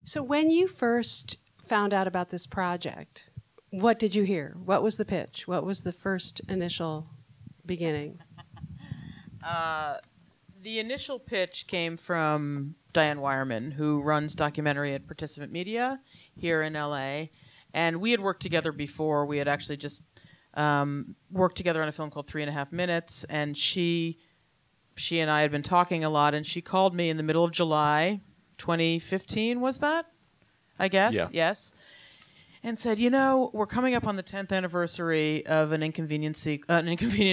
So when you first found out about this project, what did you hear? What was the pitch? What was the first initial beginning? The initial pitch came from Diane Wireman, who runs documentary at Participant Media here in LA. And we had worked together before. We had actually just worked together on a film called 3.5 Minutes. And she and I had been talking a lot. And she called me in the middle of July 2015, was that? I guess? Yeah. Yes. And said, you know, we're coming up on the 10th anniversary of An Inconvenient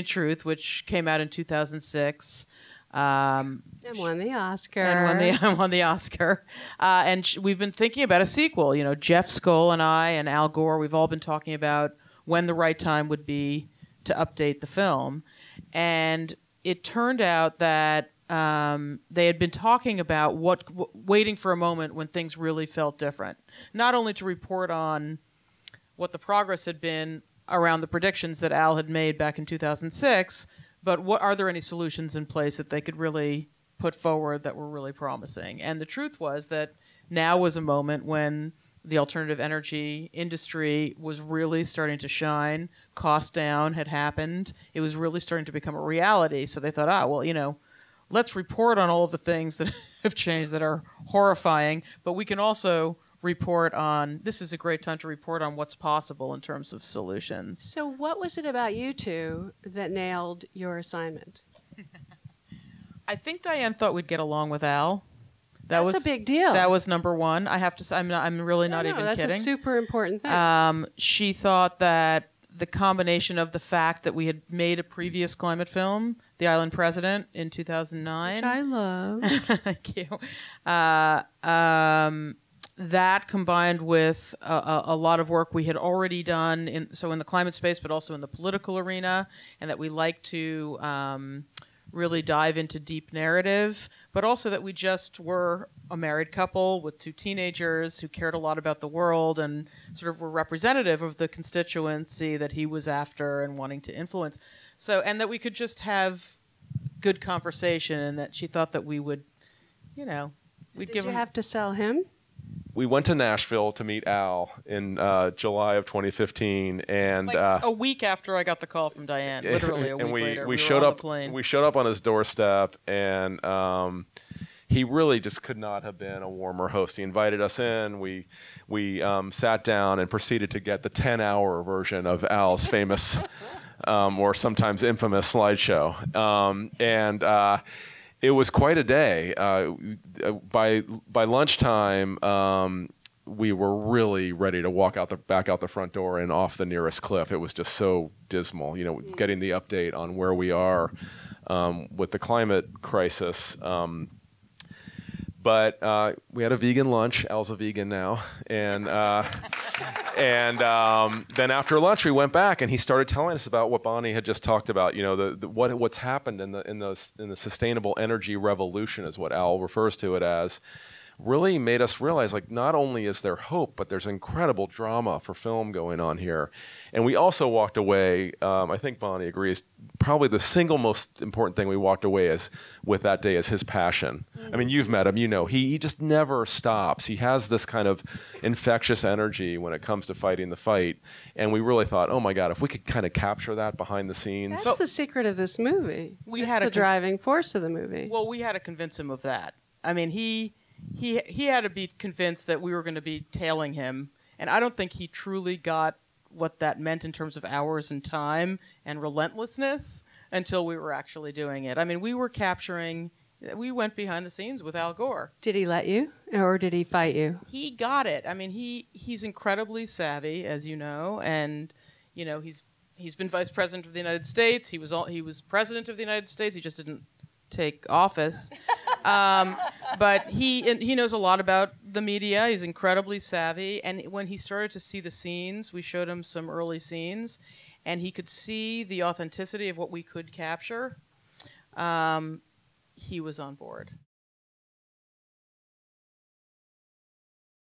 Truth, which came out in 2006. And won the Oscar. And won the Oscar. And we've been thinking about a sequel. You know, Jeff Skoll and I and Al Gore, we've all been talking about when the right time would be to update the film. And it turned out that they had been talking about waiting for a moment when things really felt different. Not only to report on what the progress had been around the predictions that Al had made back in 2006, but are there any solutions in place that they could really put forward that were really promising? And the truth was that now was a moment when the alternative energy industry was really starting to shine. Cost down had happened. It was really starting to become a reality. So they thought, well, you know, let's report on all of the things that have changed that are horrifying, but we can also report on, this is a great time to report on what's possible in terms of solutions. So what was it about you two that nailed your assignment? I think Diane thought we'd get along with Al. That's a big deal. That was number one. I have to say, I'm really not even kidding. That's a super important thing. She thought that the combination of the fact that we had made a previous climate film, The Island President, in 2009. Which I love. Thank you. That combined with a lot of work we had already done in the climate space, but also in the political arena, and that we like to really dive into deep narrative, but also that we just were a married couple with 2 teenagers who cared a lot about the world and sort of were representative of the constituency that he was after and wanting to influence. So, and that we could just have good conversation, and that she thought that we would, you know, we'd give him... Did you have to sell him? We went to Nashville to meet Al in July of 2015, and a week after I got the call from Diane, literally a week later. We showed up. We showed up on his doorstep, and he really just could not have been a warmer host. He invited us in. We sat down and proceeded to get the 10-hour version of Al's famous, or sometimes infamous, slideshow, and. It was quite a day. By lunchtime, we were really ready to walk back out the front door and off the nearest cliff. It was just so dismal, you know, getting the update on where we are with the climate crisis. But we had a vegan lunch. Al's a vegan now, and then after lunch we went back, and he started telling us about what Bonni had just talked about. You know, what's happened in the sustainable energy revolution, is what Al refers to it as. Really made us realize, like, not only is there hope, but there's incredible drama for film going on here. And we also walked away, I think Bonni agrees, probably the single most important thing we walked away with that day is his passion. Mm-hmm. I mean, you've met him, you know, he just never stops. He has this kind of infectious energy when it comes to fighting the fight. And we really thought, oh my God, if we could kind of capture that behind the scenes. That's the secret of this movie. That's the driving force of the movie. Well, we had to convince him of that. I mean, he had to be convinced that we were going to be tailing him, and I don't think he truly got what that meant in terms of hours and time and relentlessness until we were actually doing it. I mean, we went behind the scenes with Al Gore. Did he let you, or did he fight you? He got it. I mean, he's incredibly savvy, as you know, and you know he's been Vice President of the United States. He was President of the United States. He just didn't take office. But he knows a lot about the media. He's incredibly savvy. And when he started to see the scenes, we showed him some early scenes, and he could see the authenticity of what we could capture. He was on board.